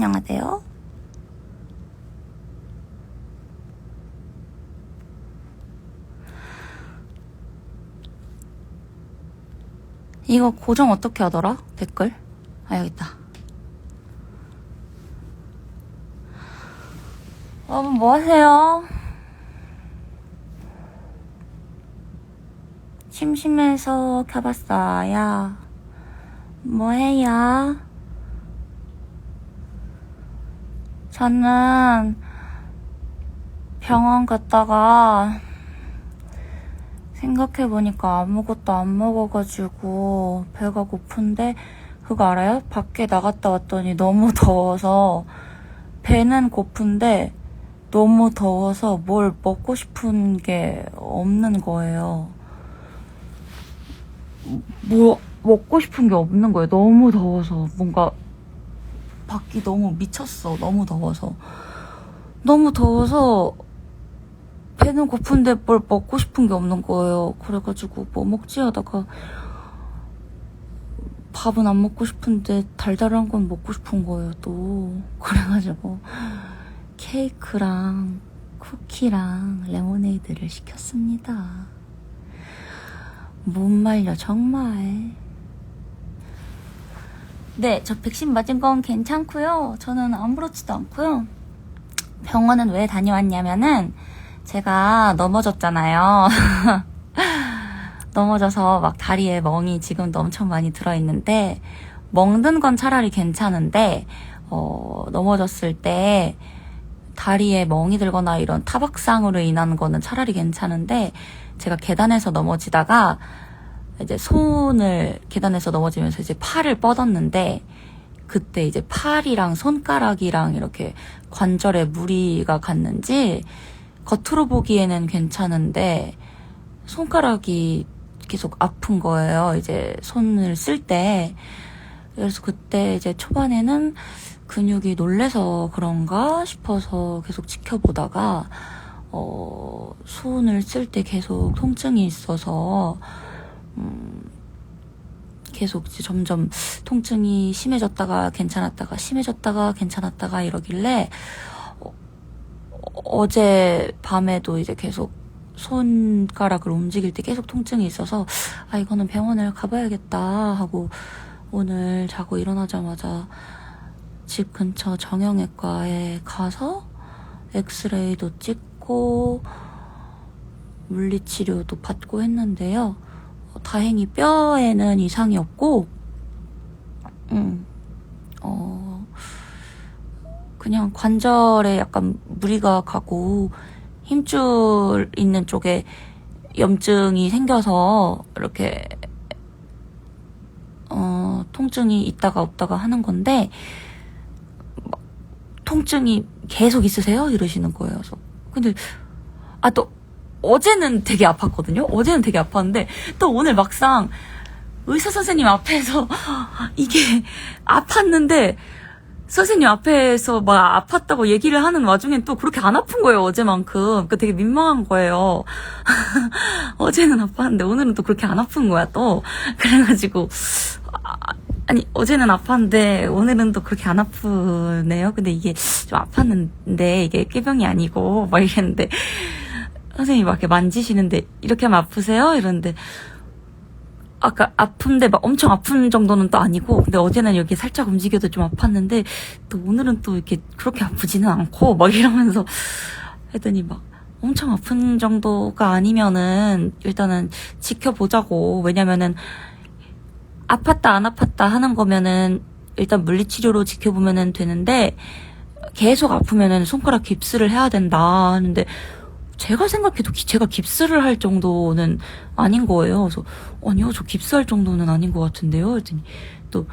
안녕하세요. 이거 고정 어떻게 하더라? 댓글? 아, 여기 있다. 여러분, 뭐 하세요? 심심해서 켜봤어요. 뭐 해요? 저는 병원 갔다가 생각해보니까 아무것도 안 먹어가지고 배가 고픈데, 그거 알아요? 밖에 나갔다 왔더니 너무 더워서 배는 고픈데 너무 더워서 뭘 먹고 싶은 게 없는 거예요. 뭐 먹고 싶은 게 없는 거예요. 너무 더워서. 뭔가 밖이 너무 미쳤어. 너무 더워서 배는 고픈데 뭘 먹고 싶은 게 없는 거예요. 그래가지고 뭐 먹지 하다가 밥은 안 먹고 싶은데 달달한 건 먹고 싶은 거예요 또. 그래가지고 케이크랑 쿠키랑 레모네이드를 시켰습니다. 못 말려 정말. 네, 저 백신 맞은 건 괜찮고요. 저는 아무렇지도 않고요. 병원은 왜 다녀왔냐면은 제가 넘어졌잖아요. 넘어져서 막 다리에 멍이 지금도 엄청 많이 들어있는데, 멍든 건 차라리 괜찮은데 넘어졌을 때 다리에 멍이 들거나 이런 타박상으로 인한 거는 차라리 괜찮은데, 제가 계단에서 넘어지다가 이제 손을 계단에서 넘어지면서 이제 팔을 뻗었는데, 그때 이제 팔이랑 손가락이랑 이렇게 관절에 무리가 갔는지 겉으로 보기에는 괜찮은데 손가락이 계속 아픈 거예요. 이제 손을 쓸 때. 그래서 그때 이제 초반에는 근육이 놀래서 그런가 싶어서 계속 지켜보다가 손을 쓸 때 계속 통증이 있어서 계속 이제 점점 통증이 심해졌다가 괜찮았다가 심해졌다가 괜찮았다가 이러길래 어제 밤에도 이제 계속 손가락을 움직일 때 계속 통증이 있어서 아, 이거는 병원을 가봐야겠다 하고 오늘 자고 일어나자마자 집 근처 정형외과에 가서 엑스레이도 찍고 물리치료도 받고 했는데요. 다행히 뼈에는 이상이 없고 그냥 관절에 약간 무리가 가고 힘줄 있는 쪽에 염증이 생겨서 이렇게 통증이 있다가 없다가 하는 건데, 통증이 계속 있으세요? 이러시는 거예요. 그래서 근데 또 어제는 되게 아팠거든요. 어제는 되게 아팠는데 또 오늘 막상 의사 선생님 앞에서 이게 아팠는데 선생님 앞에서 막 아팠다고 얘기를 하는 와중엔 또 그렇게 안 아픈 거예요, 어제만큼. 그러니까 되게 민망한 거예요. 어제는 아팠는데 오늘은 또 그렇게 안 아픈 거야, 또. 그래가지고, 아니, 어제는 아팠는데 오늘은 또 그렇게 안 아프네요. 근데 이게 좀 아팠는데 이게 꾀병이 아니고, 막 이랬는데, 선생님이 막 이렇게 만지시는데, 이렇게 하면 아프세요? 이러는데, 아까 아픈데 막 엄청 아픈 정도는 또 아니고, 근데 어제는 여기 살짝 움직여도 좀 아팠는데 또 오늘은 또 이렇게 그렇게 아프지는 않고 막 이러면서 했더니 막 엄청 아픈 정도가 아니면은 일단은 지켜보자고. 왜냐면은 아팠다 안 아팠다 하는 거면은 일단 물리치료로 지켜보면은 되는데, 계속 아프면은 손가락 깁스를 해야 된다 하는데 제가 생각해도 제가 깁스를 할 정도는 아닌 거예요. 그래서 아니요, 저 깁스할 정도는 아닌 것 같은데요. 그랬더니 또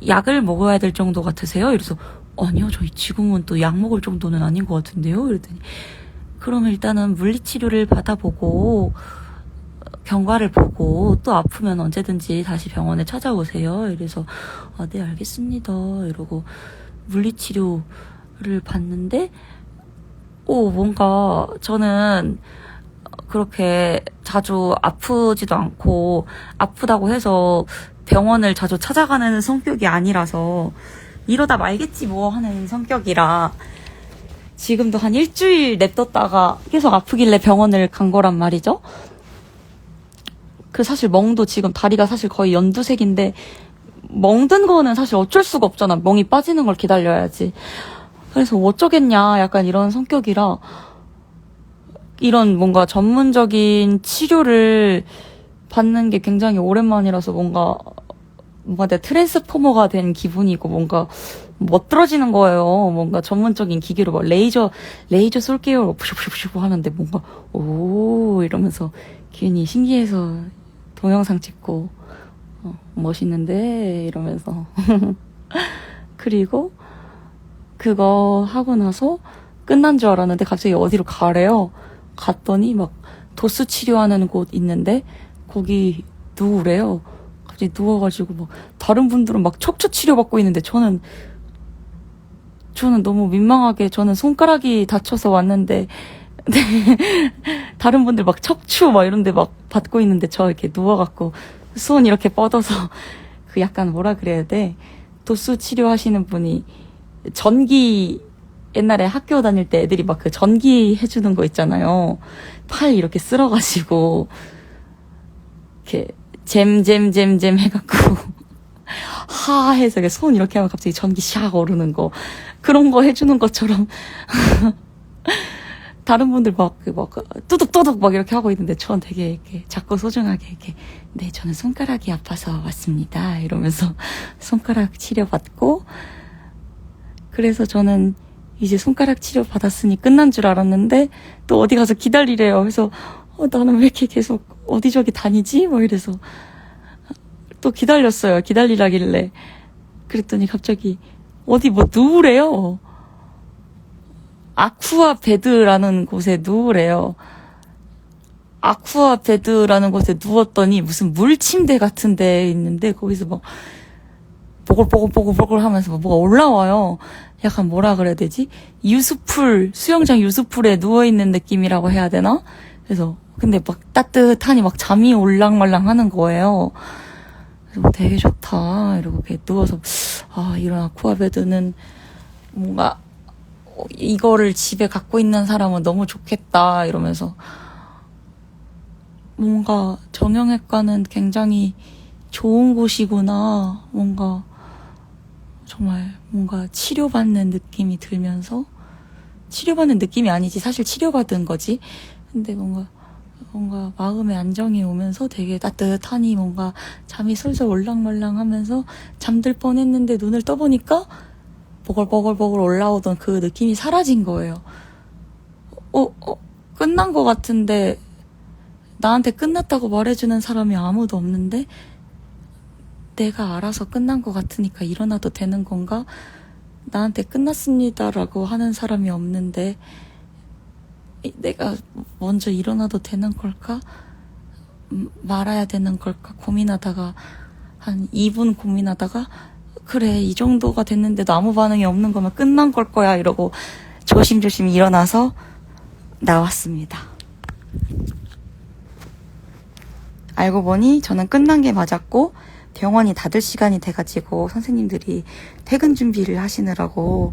약을 먹어야 될 정도 같으세요? 이래서 아니요, 저희 지금은 또 약 먹을 정도는 아닌 것 같은데요. 그랬더니 그럼 일단은 물리치료를 받아보고 경과를 보고 또 아프면 언제든지 다시 병원에 찾아오세요. 이래서 네, 알겠습니다 이러고 물리치료를 받는데, 뭔가 저는 그렇게 자주 아프지도 않고 아프다고 해서 병원을 자주 찾아가는 성격이 아니라서 이러다 말겠지 뭐 하는 성격이라 지금도 한 일주일 냅뒀다가 계속 아프길래 병원을 간 거란 말이죠. 그 사실 멍도 지금 다리가 사실 거의 연두색인데 멍든 거는 사실 어쩔 수가 없잖아. 멍이 빠지는 걸 기다려야지. 그래서 어쩌겠냐 약간 이런 성격이라 이런 뭔가 전문적인 치료를 받는 게 굉장히 오랜만이라서 뭔가 내 트랜스포머가 된 기분이고 뭔가 멋들어지는 거예요. 뭔가 전문적인 기계로 막 레이저 쏠게요. 푸슈푸슈푸슈 하는데 뭔가 오 이러면서 괜히 신기해서 동영상 찍고 멋있는데 이러면서 그리고 그거 하고 나서 끝난 줄 알았는데 갑자기 어디로 가래요. 갔더니 막 도수 치료하는 곳 있는데 거기 누우래요. 갑자기 누워가지고 막 다른 분들은 막 척추 치료 받고 있는데 저는 너무 민망하게 저는 손가락이 다쳐서 왔는데 다른 분들 막 척추 막 이런데 막 받고 있는데 저 이렇게 누워갖고 손 이렇게 뻗어서 그 약간 뭐라 그래야 돼 도수 치료하시는 분이 전기 옛날에 학교 다닐 때 애들이 막 그 전기 해주는 거 있잖아요. 팔 이렇게 쓸어가지고 이렇게 잼 해갖고 하 해서 손 이렇게 하면 갑자기 전기 샥 오르는 거 그런 거 해주는 것처럼 다른 분들 막 뚜둑뚜둑 막 이렇게 하고 있는데 전 되게 이렇게 작고 소중하게 이렇게 네 저는 손가락이 아파서 왔습니다 이러면서 손가락 치료받고 그래서 저는 이제 손가락 치료 받았으니 끝난 줄 알았는데 또 어디 가서 기다리래요. 그래서 나는 왜 이렇게 계속 어디저기 다니지? 뭐 이래서 또 기다렸어요. 기다리라길래 그랬더니 갑자기 어디 뭐 누우래요. 아쿠아 베드라는 곳에 누우래요. 아쿠아 베드라는 곳에 누웠더니 무슨 물침대 같은 데 있는데 거기서 막 보글보글 하면서 막 뭐가 올라와요. 약간 뭐라 그래야 되지? 수영장 유수풀에 누워있는 느낌이라고 해야 되나? 그래서 근데 막 따뜻하니 막 잠이 올랑말랑 하는 거예요. 그래서 되게 좋다 이러고 이렇게 누워서 이런 아쿠아베드는 뭔가 이거를 집에 갖고 있는 사람은 너무 좋겠다 이러면서 뭔가 정형외과는 굉장히 좋은 곳이구나 뭔가 정말 뭔가 치료받는 느낌이 들면서 치료받는 느낌이 아니지 사실 치료받은 거지 근데 뭔가 마음의 안정이 오면서 되게 따뜻하니 뭔가 잠이 솔솔 올랑말랑 하면서 잠들 뻔했는데 눈을 떠보니까 보글보글 올라오던 그 느낌이 사라진 거예요. 끝난 거 같은데 나한테 끝났다고 말해주는 사람이 아무도 없는데 내가 알아서 끝난 거 같으니까 일어나도 되는 건가? 나한테 끝났습니다라고 하는 사람이 없는데 내가 먼저 일어나도 되는 걸까? 말아야 되는 걸까? 고민하다가 한 2분 고민하다가 그래 이 정도가 됐는데도 아무 반응이 없는 거면 끝난 걸 거야 이러고 조심조심 일어나서 나왔습니다. 알고 보니 저는 끝난 게 맞았고 병원이 닫을 시간이 돼가지고 선생님들이 퇴근 준비를 하시느라고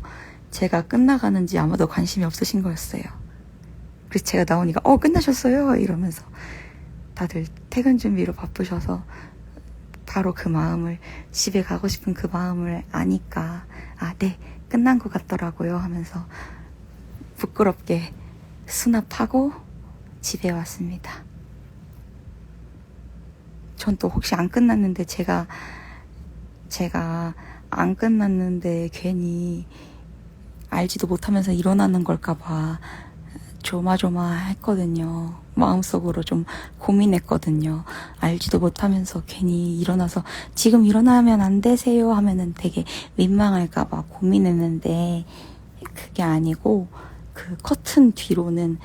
제가 끝나가는지 아무도 관심이 없으신 거였어요. 그래서 제가 나오니까 끝나셨어요 이러면서 다들 퇴근 준비로 바쁘셔서 바로 그 마음을 집에 가고 싶은 그 마음을 아니까 네 끝난 것 같더라고요 하면서 부끄럽게 수납하고 집에 왔습니다. 전 또 혹시 안 끝났는데 제가 안 끝났는데 괜히 알지도 못하면서 일어나는 걸까봐 조마조마했거든요. 마음속으로 좀 고민했거든요. 알지도 못하면서 괜히 일어나서 지금 일어나면 안 되세요 하면은 되게 민망할까봐 고민했는데 그게 아니고 그 커튼 뒤로는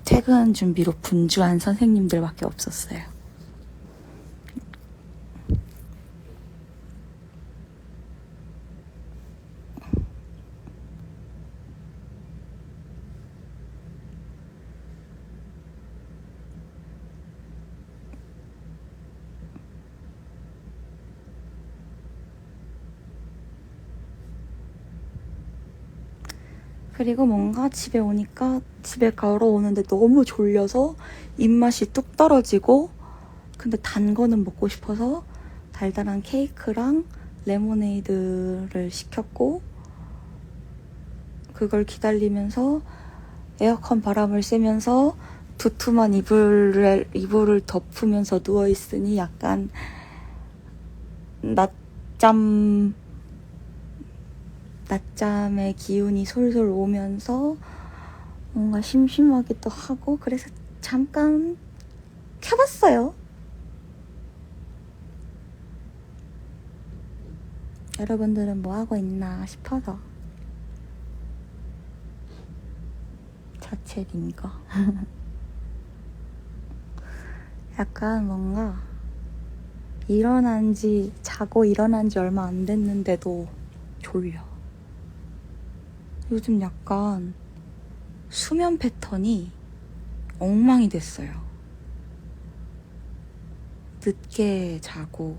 퇴근 준비로 분주한 선생님들밖에 없었어요. 그리고 뭔가 집에 오니까 집에 걸어오는데 너무 졸려서 입맛이 뚝 떨어지고 근데 단 거는 먹고 싶어서 달달한 케이크랑 레모네이드를 시켰고 그걸 기다리면서 에어컨 바람을 쐬면서 두툼한 이불을 덮으면서 누워있으니 약간 낮잠의 기운이 솔솔 오면서 뭔가 심심하기도 하고 그래서 잠깐 켜봤어요. 여러분들은 뭐 하고 있나 싶어서 자체인가 약간 뭔가 자고 일어난 지 얼마 안 됐는데도 졸려. 요즘 약간 수면 패턴이 엉망이 됐어요. 늦게 자고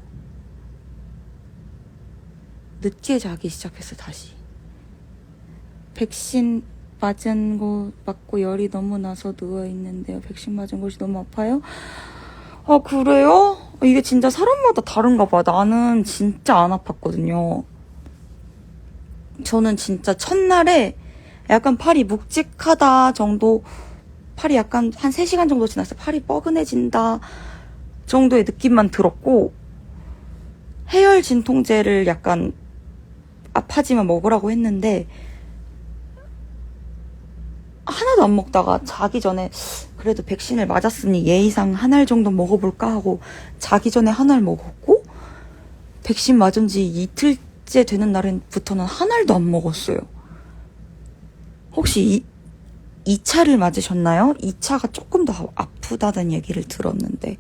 늦게 자기 시작했어 다시. 백신 맞고 열이 너무 나서 누워있는데요. 백신 맞은 곳이 너무 아파요? 아 그래요? 이게 진짜 사람마다 다른가 봐. 나는 진짜 안 아팠거든요. 저는 진짜 첫날에 약간 팔이 묵직하다 정도, 팔이 약간 한 3시간 정도 지났어요. 팔이 뻐근해진다 정도의 느낌만 들었고, 해열 진통제를 약간 아파지만 먹으라고 했는데 하나도 안 먹다가 자기 전에 그래도 백신을 맞았으니 예의상 한 알 정도 먹어볼까 하고 자기 전에 한 알 먹었고, 백신 맞은 지 이틀째 되는 날부터는 한 알도 안 먹었어요. 혹시 2차를 맞으셨나요? 2차가 조금 더 아프다는 얘기를 들었는데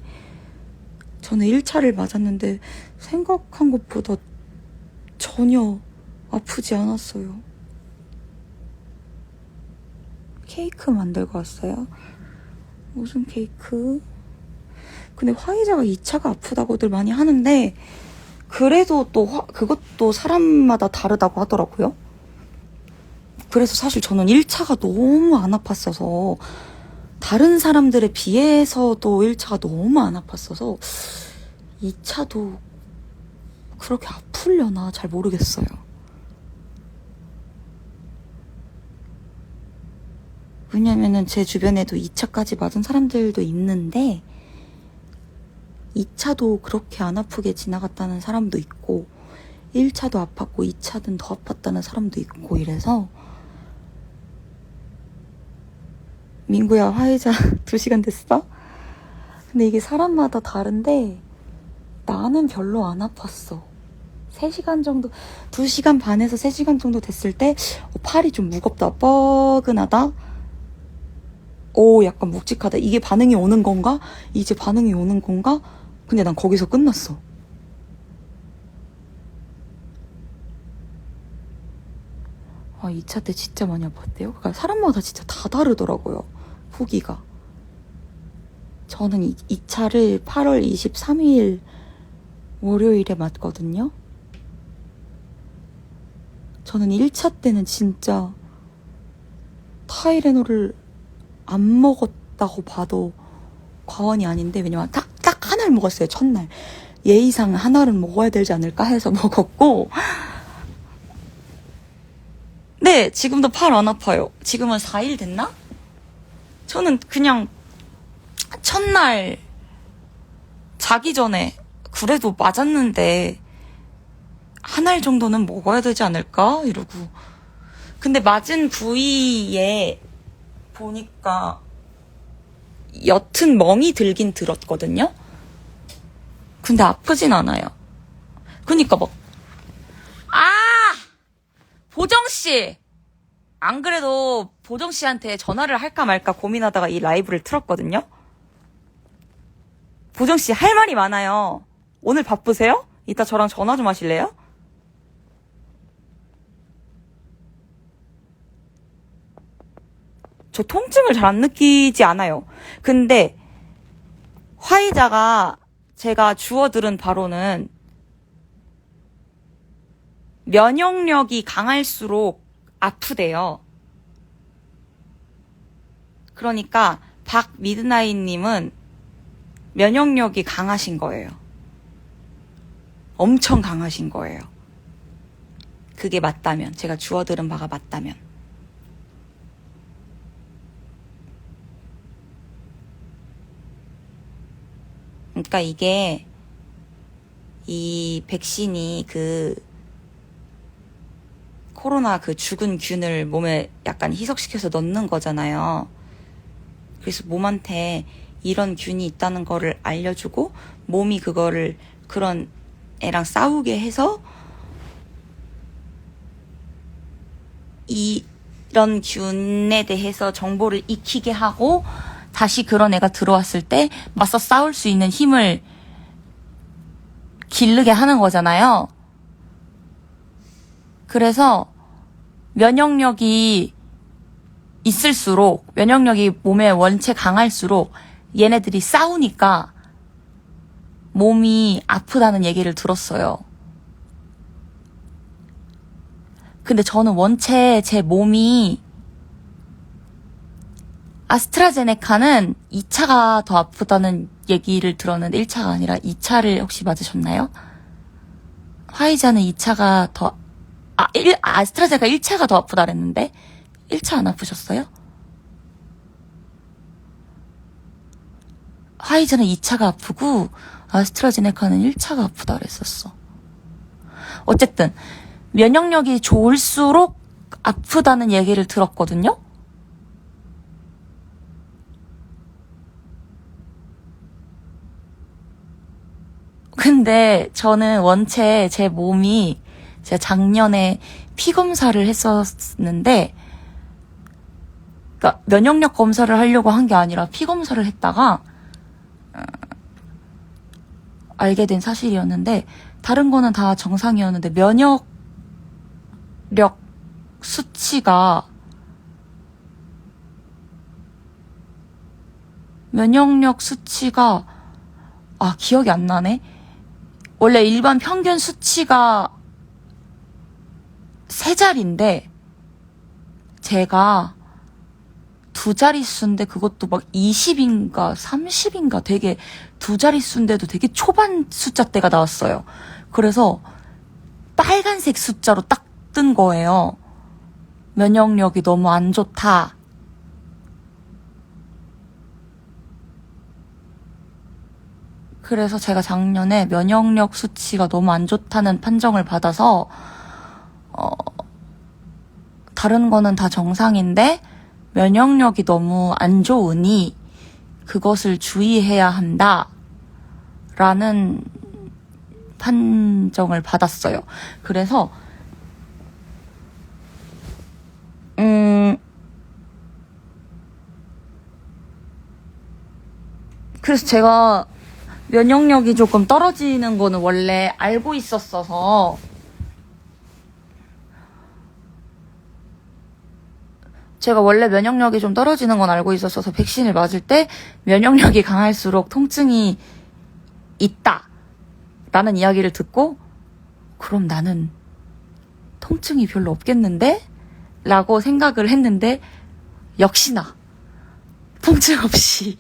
저는 1차를 맞았는데 생각한 것보다 전혀 아프지 않았어요. 케이크 만들고 왔어요. 무슨 케이크? 근데 화이자가 2차가 아프다고들 많이 하는데 그래도 또 그것도 사람마다 다르다고 하더라고요. 그래서 사실 저는 1차가 너무 안 아팠어서, 다른 사람들에 비해서도 1차가 너무 안 아팠어서 2차도 그렇게 아프려나 잘 모르겠어요. 왜냐면은 제 주변에도 2차까지 맞은 사람들도 있는데 2차도 그렇게 안 아프게 지나갔다는 사람도 있고 1차도 아팠고 2차는 더 아팠다는 사람도 있고 이래서. 민구야, 화이자 2시간 됐어? 근데 이게 사람마다 다른데 나는 별로 안 아팠어. 3시간 정도, 2시간 반에서 3시간 정도 됐을 때 팔이 좀 무겁다, 뻐근하다, 약간 묵직하다, 이게 반응이 오는 건가? 이제 반응이 오는 건가? 근데 난 거기서 끝났어. 아, 2차 때 진짜 많이 아팠대요. 그러니까 사람마다 진짜 다 다르더라고요, 후기가. 저는 2차를 8월 23일 월요일에 맞거든요. 저는 1차 때는 진짜 타이레놀을 안 먹었다고 봐도 과언이 아닌데, 왜냐면 딱 하나를 먹었어요, 첫날. 예의상 하나는 먹어야 되지 않을까 해서 먹었고. 네, 지금도 팔 안 아파요. 지금은 4일 됐나? 저는 그냥 첫날 자기 전에 그래도 맞았는데 한 알 정도는 먹어야 되지 않을까? 이러고. 근데 맞은 부위에 보니까 옅은 멍이 들긴 들었거든요? 근데 아프진 않아요. 그니까 막, 보정씨! 안 그래도 보정씨한테 전화를 할까 말까 고민하다가 이 라이브를 틀었거든요? 보정씨, 할 말이 많아요. 오늘 바쁘세요? 이따 저랑 전화 좀 하실래요? 저 통증을 잘 안 느끼지 않아요. 근데 화이자가 제가 주워 들은 바로는 면역력이 강할수록 아프대요. 그러니까 박미드나잇님은 면역력이 강하신 거예요. 엄청 강하신 거예요. 그게 맞다면, 제가 주워들은 바가 맞다면. 그러니까 이게 이 백신이 그 코로나 그 죽은 균을 몸에 약간 희석시켜서 넣는 거잖아요. 그래서 몸한테 이런 균이 있다는 거를 알려주고 몸이 그거를 그런 애랑 싸우게 해서 이런 균에 대해서 정보를 익히게 하고 다시 그런 애가 들어왔을 때 맞서 싸울 수 있는 힘을 기르게 하는 거잖아요. 그래서 면역력이 있을수록, 면역력이 몸에 원체 강할수록 얘네들이 싸우니까 몸이 아프다는 얘기를 들었어요. 근데 저는 원체 제 몸이 아스트라제네카는 2차가 더 아프다는 얘기를 들었는데 1차가 아니라 2차를 혹시 맞으셨나요? 화이자는 2차가 더 아스트라제네카 1차가 더 아프다 그랬는데 1차 안 아프셨어요? 화이자는 2차가 아프고 아스트라제네카는 1차가 아프다 그랬었어. 어쨌든 면역력이 좋을수록 아프다는 얘기를 들었거든요. 근데 저는 원체 제 몸이 제가 작년에 피 검사를 했었는데, 그러니까 면역력 검사를 하려고 한 게 아니라 피 검사를 했다가 알게 된 사실이었는데, 다른 거는 다 정상이었는데 면역력 수치가 기억이 안 나네. 원래 일반 평균 수치가 3자리인데 제가 2자릿수인데 그것도 막 20인가 30인가 되게 2자릿수인데도 되게 초반 숫자대가 나왔어요. 그래서 빨간색 숫자로 딱 뜬 거예요. 면역력이 너무 안 좋다. 그래서 제가 작년에 면역력 수치가 너무 안 좋다는 판정을 받아서 다른 거는 다 정상인데 면역력이 너무 안 좋으니 그것을 주의해야 한다 라는 판정을 받았어요. 그래서 그래서 제가 면역력이 조금 떨어지는 거는 원래 알고 있었어서 제가 원래 면역력이 좀 떨어지는 건 알고 있었어서 백신을 맞을 때 면역력이 강할수록 통증이 있다 라는 이야기를 듣고 그럼 나는 통증이 별로 없겠는데? 라고 생각을 했는데 역시나 통증 없이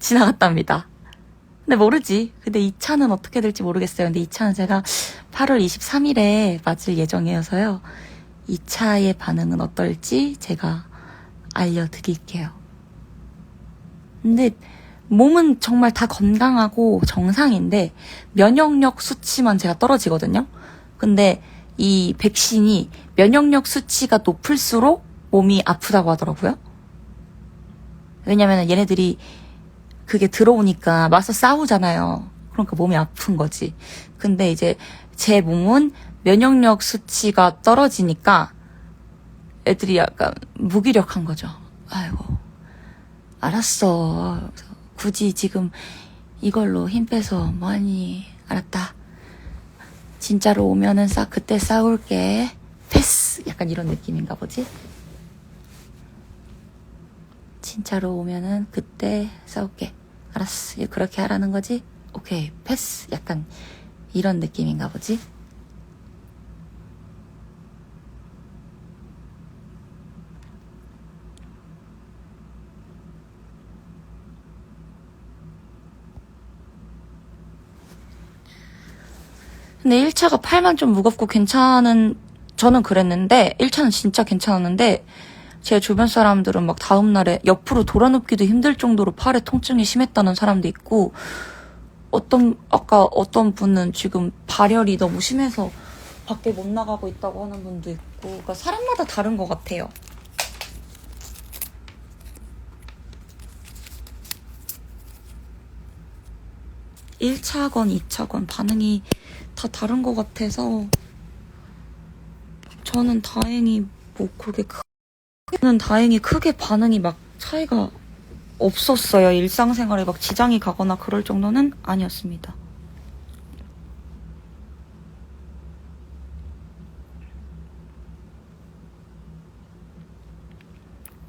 지나갔답니다. 근데 모르지. 근데 2차는 어떻게 될지 모르겠어요. 근데 2차는 제가 8월 23일에 맞을 예정이어서요. 2차의 반응은 어떨지 제가 알려드릴게요. 근데 몸은 정말 다 건강하고 정상인데 면역력 수치만 제가 떨어지거든요. 근데 이 백신이 면역력 수치가 높을수록 몸이 아프다고 하더라고요. 왜냐면 얘네들이 그게 들어오니까 맞서 싸우잖아요. 그러니까 몸이 아픈 거지. 근데 이제 제 몸은 면역력 수치가 떨어지니까 애들이 약간 무기력한 거죠. 아이고, 알았어. 굳이 지금 이걸로 힘 빼서 뭐하니. 알았다. 진짜로 오면은 그때 싸울게. 패스. 약간 이런 느낌인가 보지? 진짜로 오면은 그때 싸울게. 알았어. 그렇게 하라는 거지? 오케이. 패스. 약간 이런 느낌인가 보지? 근데 1차가 팔만 좀 무겁고 저는 그랬는데 1차는 진짜 괜찮았는데 제 주변 사람들은 막 다음날에 옆으로 돌아눕기도 힘들 정도로 팔에 통증이 심했다는 사람도 있고, 아까 어떤 분은 지금 발열이 너무 심해서 밖에 못 나가고 있다고 하는 분도 있고, 그러니까 사람마다 다른 것 같아요. (1차건) (2차건) 반응이 다 다른 것 같아서 저는 다행히 크게 반응이 막 차이가 없었어요. 일상생활에 막 지장이 가거나 그럴 정도는 아니었습니다.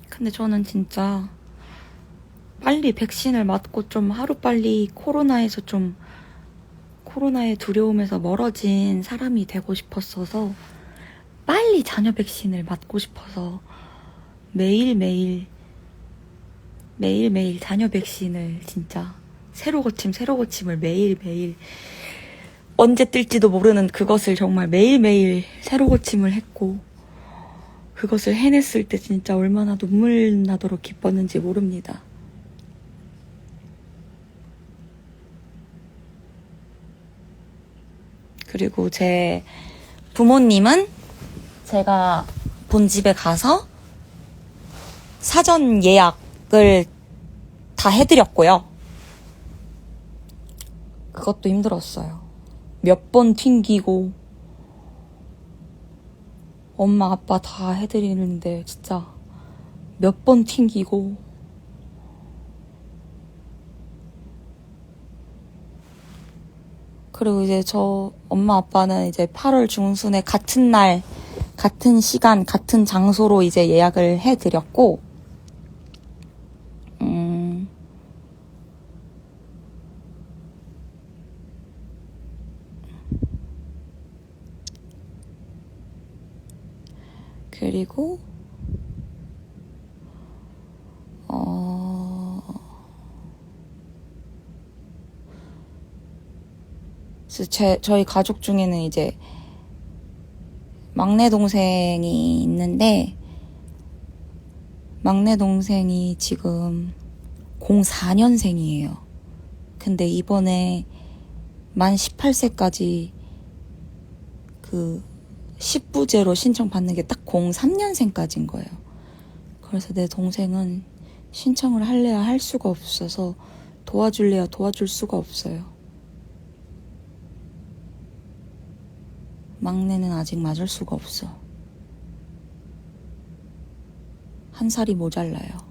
근데 저는 진짜 빨리 백신을 맞고 좀 하루빨리 코로나의 두려움에서 멀어진 사람이 되고 싶었어서 빨리 자녀 백신을 맞고 싶어서 매일매일 자녀 백신을 진짜 새로 고침을 매일매일, 언제 뜰지도 모르는 그것을 정말 매일매일 새로 고침을 했고, 그것을 해냈을 때 진짜 얼마나 눈물 나도록 기뻤는지 모릅니다. 그리고 제 부모님은 제가 본 집에 가서 사전 예약을 다 해드렸고요. 그것도 힘들었어요. 몇 번 튕기고, 엄마 아빠 다 해드리는데 진짜 몇 번 튕기고, 그리고 이제 저 엄마 아빠는 이제 8월 중순에 같은 날 같은 시간 같은 장소로 이제 예약을 해드렸고, 그리고 저희 가족 중에는 이제 막내 동생이 있는데, 막내 동생이 지금 04년생이에요. 근데 이번에 만 18세까지 그 10부제로 신청받는 게 딱 03년생까지인 거예요. 그래서 내 동생은 신청을 할래야 할 수가 없어서 도와줄래야 도와줄 수가 없어요. 막내는 아직 맞을 수가 없어. 한 살이 모자라요.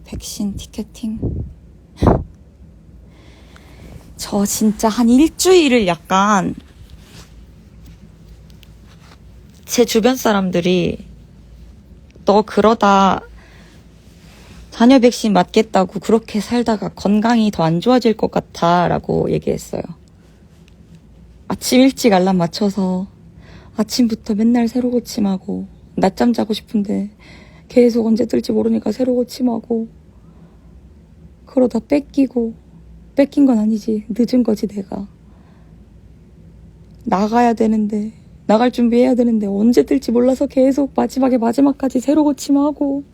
백신 티켓팅? 저 진짜 한 일주일을 약간 제 주변 사람들이 너 그러다 자녀 백신 맞겠다고 그렇게 살다가 건강이 더 안 좋아질 것 같아 라고 얘기했어요. 아침 일찍 알람 맞춰서 아침부터 맨날 새로 고침하고, 낮잠 자고 싶은데 계속 언제 뜰지 모르니까 새로 고침하고, 그러다 뺏긴 건 아니지, 늦은 거지. 내가 나갈 준비해야 되는데 언제 뜰지 몰라서 계속 마지막까지 새로 고침하고,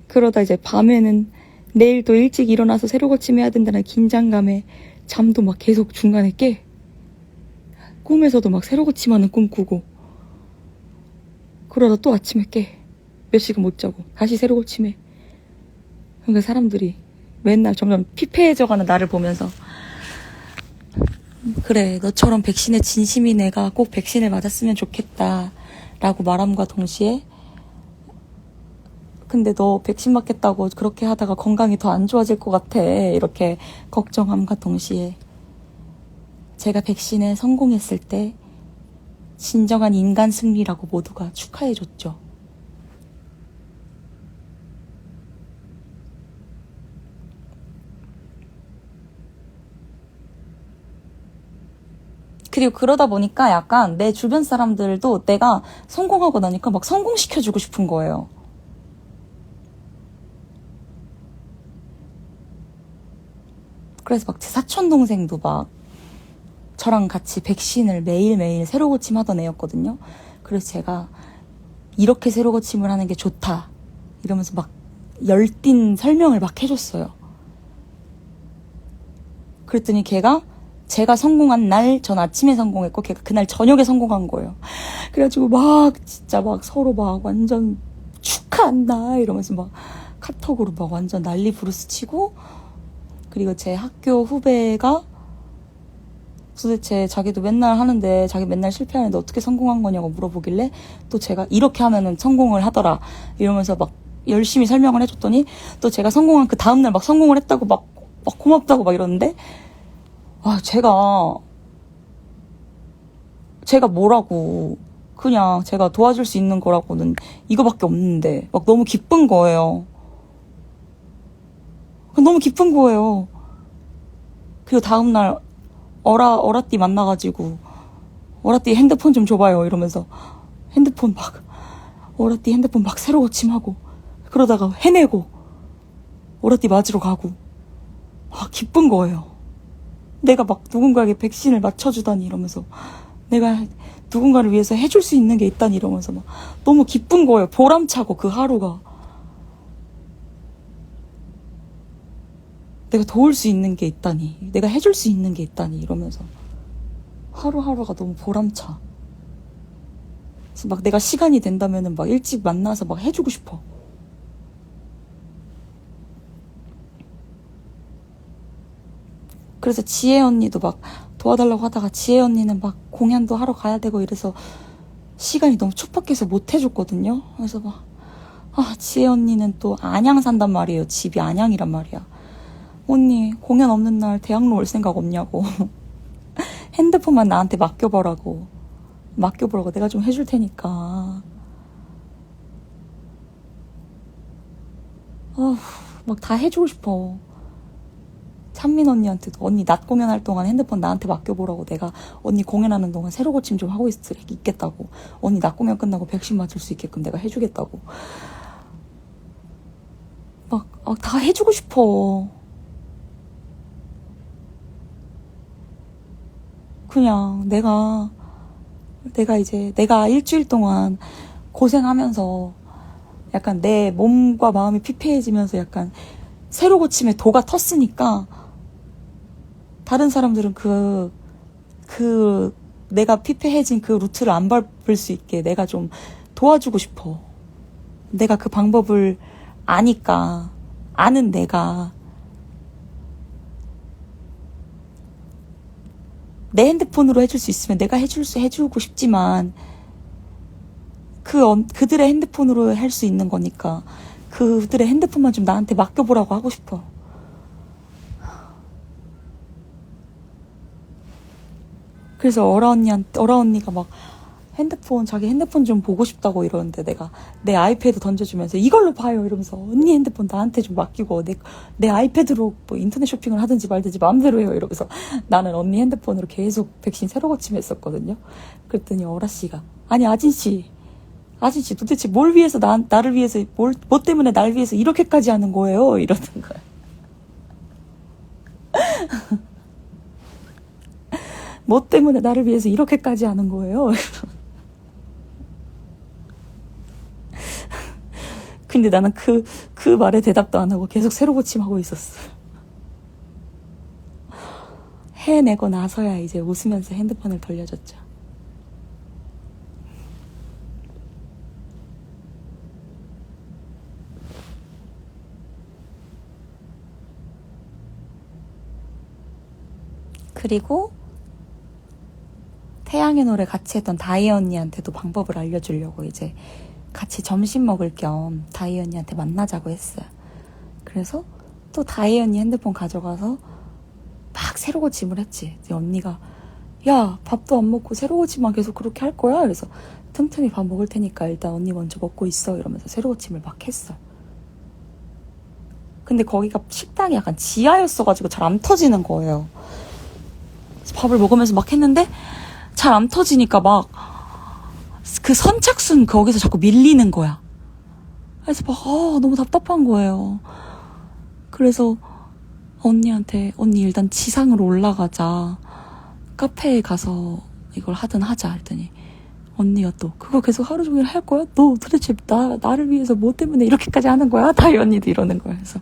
그러다 이제 밤에는 내일 또 일찍 일어나서 새로 고침해야 된다는 긴장감에 잠도 막 계속 중간에 깨. 꿈에서도 막 새로 고침하는 꿈 꾸고, 그러다 또 아침에 깨. 몇 시간 못 자고 다시 새로 고침해. 그러니까 사람들이 맨날 점점 피폐해져가는 나를 보면서, 그래, 너처럼 백신에 진심인 애가 꼭 백신을 맞았으면 좋겠다 라고 말함과 동시에, 근데 너 백신 맞겠다고 그렇게 하다가 건강이 더 안 좋아질 것 같아, 이렇게 걱정함과 동시에, 제가 백신에 성공했을 때 진정한 인간 승리라고 모두가 축하해줬죠. 그리고 그러다 보니까 약간 내 주변 사람들도 내가 성공하고 나니까 막 성공시켜주고 싶은 거예요. 그래서 막 제 사촌 동생도 막 저랑 같이 백신을 매일매일 새로 고침하던 애였거든요. 그래서 제가 이렇게 새로 고침을 하는 게 좋다 이러면서 막 열띤 설명을 막 해줬어요. 그랬더니 걔가 제가 성공한 날 전 아침에 성공했고 걔가 그날 저녁에 성공한 거예요. 그래가지고 막 진짜 막 서로 막 완전 축하한다 이러면서 막 카톡으로 막 완전 난리 부르스 치고, 그리고 제 학교 후배가 도대체 자기도 맨날 하는데 자기 맨날 실패하는데 어떻게 성공한 거냐고 물어보길래 또 제가 이렇게 하면은 성공을 하더라 이러면서 막 열심히 설명을 해줬더니 또 제가 성공한 그 다음날 막 성공을 했다고 막 고맙다고 막 이러는데, 아 제가 뭐라고, 그냥 제가 도와줄 수 있는 거라고는 이거밖에 없는데 막 너무 기쁜 거예요. 너무 기쁜 거예요. 그리고 다음날 어라띠 만나가지고 어라띠 핸드폰 좀 줘봐요 이러면서 어라띠 핸드폰 막 새로 고침하고 그러다가 해내고 어라띠 맞으러 가고, 기쁜 거예요. 내가 막 누군가에게 백신을 맞춰주다니 이러면서, 내가 누군가를 위해서 해줄 수 있는 게 있다니 이러면서 막 너무 기쁜 거예요. 보람차고 그 하루가 내가 도울 수 있는 게 있다니, 내가 해줄 수 있는 게 있다니 이러면서 하루하루가 너무 보람차. 그래서 막 내가 시간이 된다면은 막 일찍 만나서 막 해주고 싶어. 그래서 지혜 언니도 막 도와달라고 하다가 지혜 언니는 막 공연도 하러 가야 되고 이래서 시간이 너무 촉박해서 못 해줬거든요. 그래서 막 지혜 언니는 또 안양 산단 말이에요. 집이 안양이란 말이야. 언니 공연 없는 날 대학로 올 생각 없냐고. 핸드폰만 나한테 맡겨보라고 내가 좀 해줄 테니까. 막 다 해주고 싶어. 찬민 언니한테도 언니 낮 공연할 동안 핸드폰 나한테 맡겨보라고, 내가 언니 공연하는 동안 새로 고침 좀 하고 있겠다고, 언니 낮 공연 끝나고 백신 맞을 수 있게끔 내가 해주겠다고. 막 다 해주고 싶어. 그냥 내가 일주일 동안 고생하면서 약간 내 몸과 마음이 피폐해지면서 약간 새로 고침에 도가 텄으니까 다른 사람들은 내가 피폐해진 그 루트를 안 밟을 수 있게 내가 좀 도와주고 싶어. 내가 그 방법을 아니까, 아는 내가 내 핸드폰으로 해줄 수 있으면 내가 해주고 싶지만 그들의 핸드폰으로 할 수 있는 거니까 그들의 핸드폰만 좀 나한테 맡겨보라고 하고 싶어. 그래서 어라 언니가 막 자기 핸드폰 좀 보고 싶다고 이러는데 내가 내 아이패드 던져주면서 이걸로 봐요 이러면서 언니 핸드폰 나한테 좀 맡기고 내 아이패드로 뭐 인터넷 쇼핑을 하든지 말든지 마음대로 해요 이러면서 나는 언니 핸드폰으로 계속 백신 새로 고침했었거든요. 그랬더니 어라씨가, 아니 아진씨 도대체 뭘 위해서 나를 위해서 뭐 때문에 날 위해서 이렇게까지 하는 거예요 이러는 거야. 뭐 때문에 나를 위해서 이렇게까지 하는 거예요. 근데 나는 그 말에 대답도 안 하고 계속 새로 고침하고 있었어. 해내고 나서야 이제 웃으면서 핸드폰을 돌려줬죠. 그리고 태양의 노래 같이 했던 다희 언니한테도 방법을 알려주려고 이제 같이 점심 먹을 겸 다희 언니한테 만나자고 했어요. 그래서 또 다희 언니 핸드폰 가져가서 막 새로 고침을 했지. 이제 언니가 야 밥도 안 먹고 새로 고침만 계속 그렇게 할 거야? 그래서 틈틈이 밥 먹을 테니까 일단 언니 먼저 먹고 있어 이러면서 새로 고침을 막 했어. 근데 거기가 식당이 약간 지하였어가지고 잘 안 터지는 거예요. 그래서 밥을 먹으면서 막 했는데 잘 안 터지니까 막 그 선착순 거기서 자꾸 밀리는 거야. 그래서 막 너무 답답한 거예요. 그래서 언니한테 언니 일단 지상으로 올라가자. 카페에 가서 이걸 하든 하자 했더니 언니가 또 그거 계속 하루 종일 할 거야? 너 도대체 나를 위해서 뭐 때문에 이렇게까지 하는 거야? 다이 언니도 이러는 거야. 그래서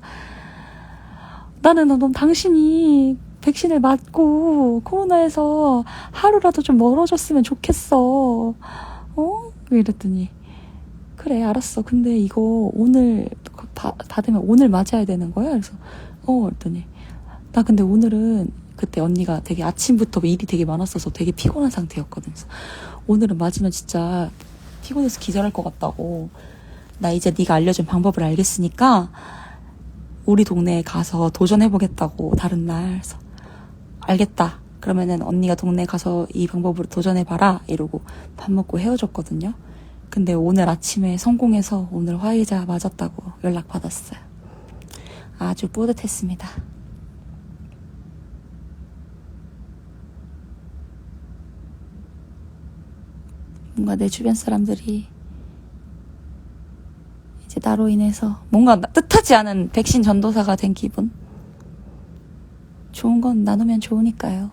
넌 당신이 백신을 맞고 코로나에서 하루라도 좀 멀어졌으면 좋겠어. 이랬더니 그래 알았어. 근데 이거 오늘 받으면 오늘 맞아야 되는 거야? 그래서 그랬더니 나 근데 오늘은 그때 언니가 되게 아침부터 일이 되게 많았어서 되게 피곤한 상태였거든. 그래서 오늘은 맞으면 진짜 피곤해서 기절할 것 같다고. 나 이제 네가 알려준 방법을 알겠으니까 우리 동네에 가서 도전해보겠다고 다른 날. 그래서 알겠다. 그러면은 언니가 동네에 가서 이 방법으로 도전해봐라 이러고 밥 먹고 헤어졌거든요. 근데 오늘 아침에 성공해서 오늘 화이자 맞았다고 연락받았어요. 아주 뿌듯했습니다. 뭔가 내 주변 사람들이 이제 나로 인해서 뭔가 뜻하지 않은 백신 전도사가 된 기분. 좋은 건 나누면 좋으니까요.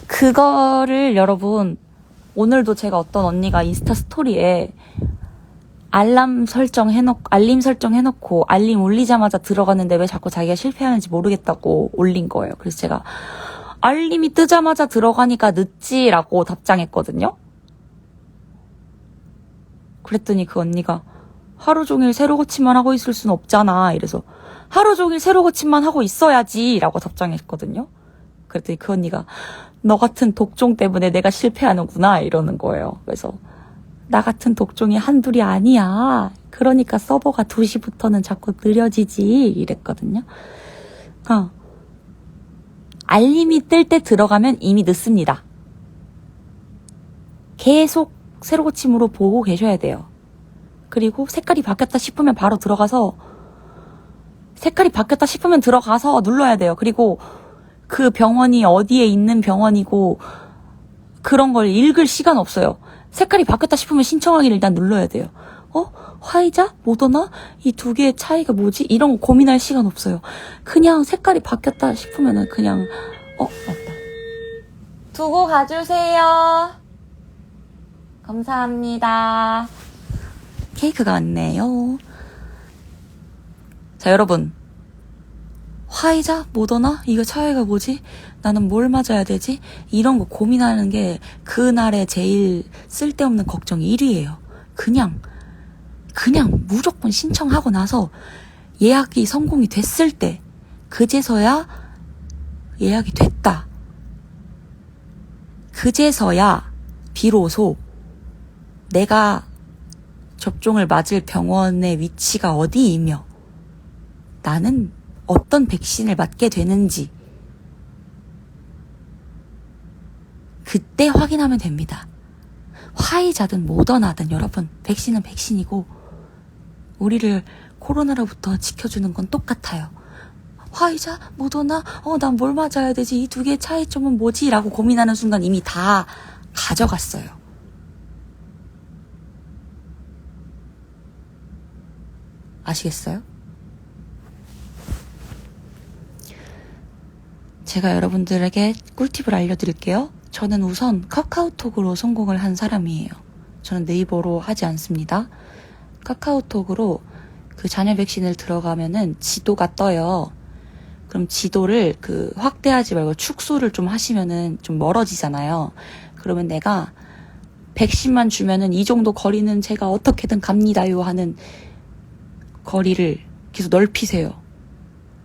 그거를 여러분, 오늘도 제가 어떤 언니가 인스타 스토리에 알림 설정 해놓고 알림 울리자마자 들어갔는데 왜 자꾸 자기가 실패하는지 모르겠다고 올린 거예요. 그래서 제가 알림이 뜨자마자 들어가니까 늦지라고 답장했거든요. 그랬더니 그 언니가 하루 종일 새로 고침만 하고 있을 순 없잖아. 이래서 하루 종일 새로 고침만 하고 있어야지 라고 답장했거든요. 그랬더니 그 언니가 너 같은 독종 때문에 내가 실패하는구나 이러는 거예요. 그래서 나 같은 독종이 한둘이 아니야. 그러니까 서버가 2시부터는 자꾸 느려지지 이랬거든요. 알림이 뜰 때 들어가면 이미 늦습니다. 계속 새로 고침으로 보고 계셔야 돼요. 그리고 색깔이 바뀌었다 싶으면 바로 들어가서 눌러야 돼요. 그리고 그 병원이 어디에 있는 병원이고 그런 걸 읽을 시간 없어요. 색깔이 바뀌었다 싶으면 신청하기를 일단 눌러야 돼요. 화이자? 모더나? 이 두 개의 차이가 뭐지? 이런 거 고민할 시간 없어요. 그냥 색깔이 바뀌었다 싶으면은 그냥 맞다. 두고 가주세요. 감사합니다. 케이크가 왔네요. 자, 여러분. 화이자? 모더나? 이거 차이가 뭐지? 나는 뭘 맞아야 되지? 이런 거 고민하는 게 그날의 제일 쓸데없는 걱정 1위예요. 그냥 무조건 신청하고 나서 예약이 성공이 됐을 때 그제서야 예약이 됐다. 그제서야 비로소 내가 접종을 맞을 병원의 위치가 어디이며 나는 어떤 백신을 맞게 되는지 그때 확인하면 됩니다. 화이자든 모더나든 여러분 백신은 백신이고 우리를 코로나로부터 지켜주는 건 똑같아요. 화이자? 모더나? 난 뭘 맞아야 되지? 이 두 개의 차이점은 뭐지? 라고 고민하는 순간 이미 다 가져갔어요. 아시겠어요? 제가 여러분들에게 꿀팁을 알려드릴게요. 저는 우선 카카오톡으로 성공을 한 사람이에요. 저는 네이버로 하지 않습니다. 카카오톡으로 그 잔여 백신을 들어가면은 지도가 떠요. 그럼 지도를 확대하지 말고 축소를 좀 하시면은 좀 멀어지잖아요. 그러면 내가 백신만 주면은 이 정도 거리는 제가 어떻게든 갑니다요 하는 거리를 계속 넓히세요.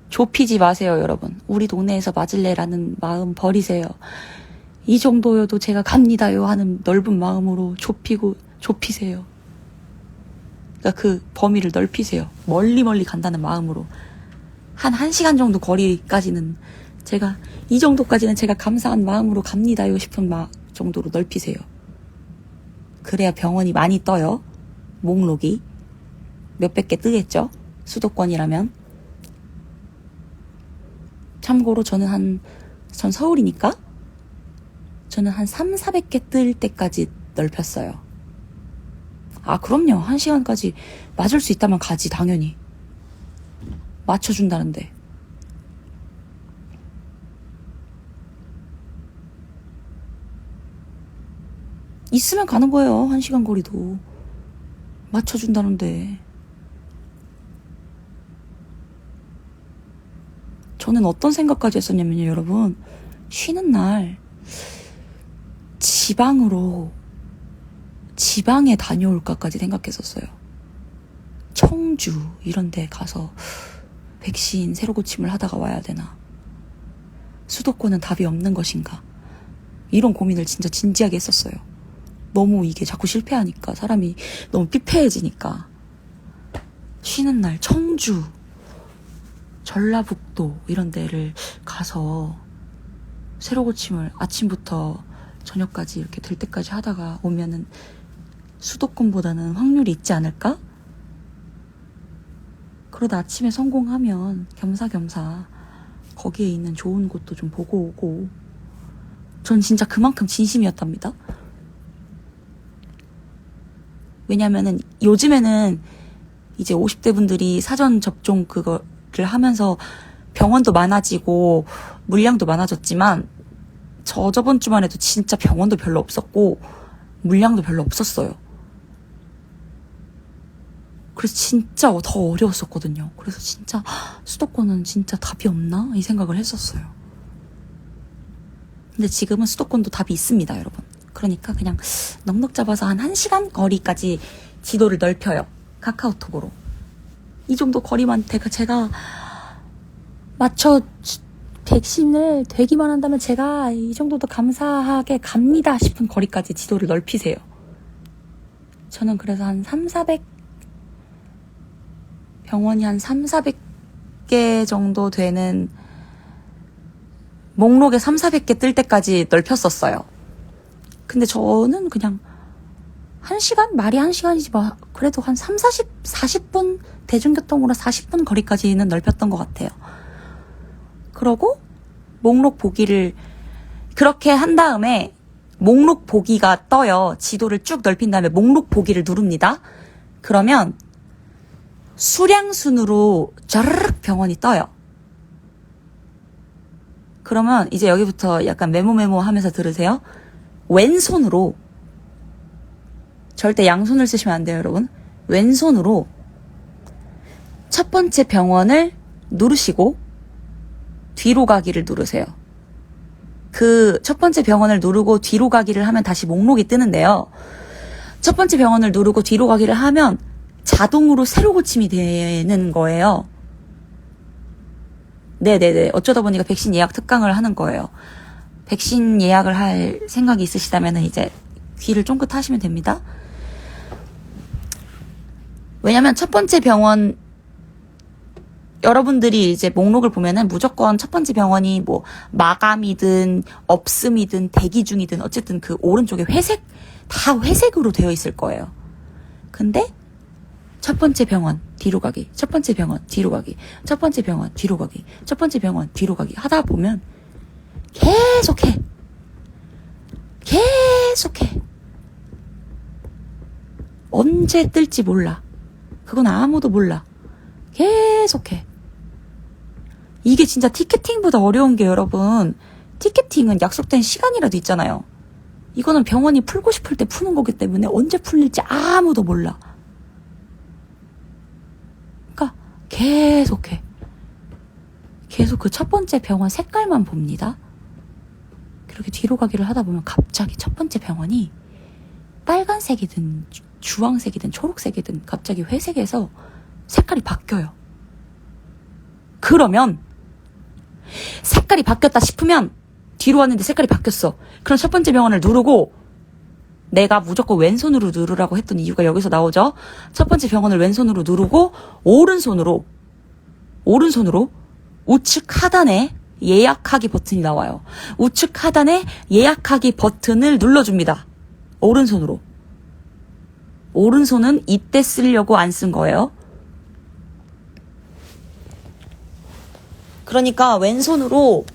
좁히지 마세요, 여러분. 우리 동네에서 맞을래라는 마음 버리세요. 이 정도여도 제가 갑니다요 하는 넓은 마음으로 좁히세요. 그러니까 그 범위를 넓히세요. 멀리 간다는 마음으로. 한 1시간 정도 거리까지는 제가 이 정도까지는 제가 감사한 마음으로 갑니다요 싶은 정도로 넓히세요. 그래야 병원이 많이 떠요. 목록이 몇백 개 뜨겠죠. 수도권이라면. 참고로 전 서울이니까 저는 한 300-400개 뜰 때까지 넓혔어요. 아, 그럼요. 1시간까지 맞을 수 있다면 가지, 당연히. 맞춰준다는데. 있으면 가는 거예요. 1시간 거리도. 맞춰준다는데. 저는 어떤 생각까지 했었냐면요, 여러분. 쉬는 날 지방에 다녀올까까지 생각했었어요. 청주 이런 데 가서 백신 새로 고침을 하다가 와야 되나? 수도권은 답이 없는 것인가? 이런 고민을 진짜 진지하게 했었어요. 너무 이게 자꾸 실패하니까 사람이 너무 피폐해지니까. 쉬는 날 청주, 전라북도 이런 데를 가서 새로 고침을 아침부터 저녁까지 이렇게 될 때까지 하다가 오면은 수도권보다는 확률이 있지 않을까? 그러다 아침에 성공하면 겸사겸사 거기에 있는 좋은 곳도 좀 보고 오고. 전 진짜 그만큼 진심이었답니다. 왜냐면은 요즘에는 이제 50대 분들이 사전 접종 그거를 하면서 병원도 많아지고 물량도 많아졌지만 저번 주만 해도 진짜 병원도 별로 없었고 물량도 별로 없었어요. 그래서 진짜 더 어려웠었거든요. 그래서 진짜 수도권은 진짜 답이 없나? 이 생각을 했었어요. 근데 지금은 수도권도 답이 있습니다, 여러분. 그러니까 그냥 넉넉 잡아서 한 1시간 거리까지 지도를 넓혀요. 카카오톡으로. 이 정도 거리만 제가 백신을 되기만 한다면 제가 이 정도도 감사하게 갑니다 싶은 거리까지 지도를 넓히세요. 저는 그래서 한 병원이 한 300-400개 정도 되는 목록에 300-400개 뜰 때까지 넓혔었어요. 근데 저는 그냥 1시간? 말이 1시간이지 뭐 그래도 한 40분 대중교통으로 40분 거리까지는 넓혔던 것 같아요. 그러고 목록 보기를 그렇게 한 다음에 목록 보기가 떠요. 지도를 쭉 넓힌 다음에 목록 보기를 누릅니다. 그러면 수량 순으로 쩌르륵 병원이 떠요. 그러면 이제 여기부터 약간 메모 하면서 들으세요. 왼손으로, 절대 양손을 쓰시면 안 돼요, 여러분. 왼손으로 첫 번째 병원을 누르시고 뒤로 가기를 누르세요. 그 첫 번째 병원을 누르고 뒤로 가기를 하면 다시 목록이 뜨는데요. 첫 번째 병원을 누르고 뒤로 가기를 하면 자동으로 새로 고침이 되는 거예요. 네네네. 어쩌다 보니까 백신 예약 특강을 하는 거예요. 백신 예약을 할 생각이 있으시다면 이제 귀를 쫑긋 하시면 됩니다. 왜냐면 첫 번째 병원, 여러분들이 이제 목록을 보면은 무조건 첫 번째 병원이 뭐 마감이든 없음이든 대기 중이든 어쨌든 그 오른쪽에 다 회색으로 되어 있을 거예요. 근데 첫 번째 병원 뒤로 가기, 첫 번째 병원 뒤로 가기, 첫 번째 병원 뒤로 가기, 첫 번째 병원 뒤로 가기 하다 보면 계속해. 언제 뜰지 몰라. 그건 아무도 몰라. 계속해. 이게 진짜 티켓팅보다 어려운 게 여러분, 티켓팅은 약속된 시간이라도 있잖아요. 이거는 병원이 풀고 싶을 때 푸는 거기 때문에 언제 풀릴지 아무도 몰라. 그러니까 계속해. 계속 그 첫 번째 병원 색깔만 봅니다. 그렇게 뒤로 가기를 하다 보면 갑자기 첫 번째 병원이 빨간색이든 주황색이든 초록색이든 갑자기 회색에서 색깔이 바뀌어요. 그러면 색깔이 바뀌었다 싶으면 뒤로 왔는데 색깔이 바뀌었어. 그럼 첫 번째 병원을 누르고, 내가 무조건 왼손으로 누르라고 했던 이유가 여기서 나오죠. 첫 번째 병원을 왼손으로 누르고 오른손으로 우측 하단에 예약하기 버튼이 나와요. 우측 하단에 예약하기 버튼을 눌러줍니다. 오른손으로. 오른손은 이때 쓰려고 안 쓴 거예요. 그러니까 왼손으로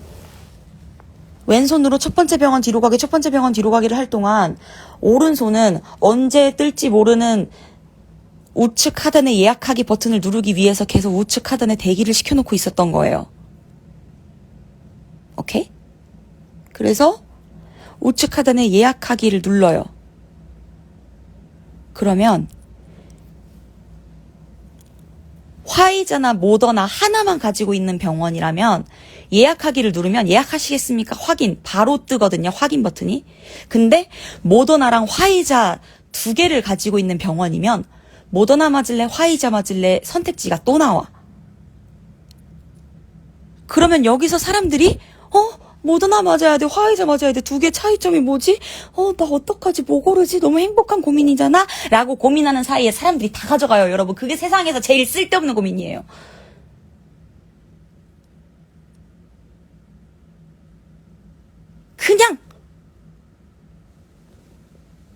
첫 번째 병원 뒤로 가기, 첫 번째 병원 뒤로 가기를 할 동안 오른손은 언제 뜰지 모르는 우측 하단의 예약하기 버튼을 누르기 위해서 계속 우측 하단에 대기를 시켜놓고 있었던 거예요. 오케이? 그래서 우측 하단에 예약하기를 눌러요. 그러면 화이자나 모더나 하나만 가지고 있는 병원이라면 예약하기를 누르면 예약하시겠습니까? 확인 바로 뜨거든요. 확인 버튼이. 근데 모더나랑 화이자 두 개를 가지고 있는 병원이면 모더나 맞을래 화이자 맞을래 선택지가 또 나와. 그러면 여기서 사람들이 모더나 맞아야 돼 화이자 맞아야 돼 두 개 차이점이 뭐지? 나 어떡하지 뭐 고르지? 너무 행복한 고민이잖아? 라고 고민하는 사이에 사람들이 다 가져가요. 여러분 그게 세상에서 제일 쓸데없는 고민이에요.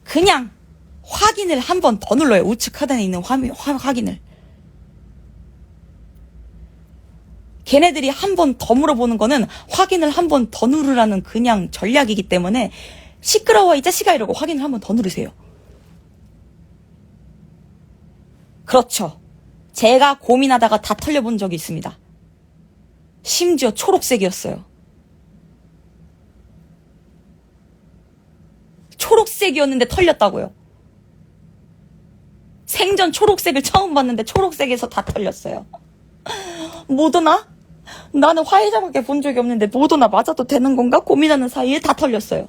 그냥 확인을 한 번 더 눌러요. 우측 하단에 있는 확인을. 걔네들이 한 번 더 물어보는 거는 확인을 한 번 더 누르라는 그냥 전략이기 때문에 시끄러워 이 자식아 이러고 확인을 한 번 더 누르세요. 그렇죠. 제가 고민하다가 다 털려본 적이 있습니다. 심지어 초록색이었어요. 초록색이었는데 털렸다고요. 생전 초록색을 처음 봤는데 초록색에서 다 털렸어요. 모더나? 나는 화이자밖에 본 적이 없는데 모더나 맞아도 되는 건가? 고민하는 사이에 다 털렸어요.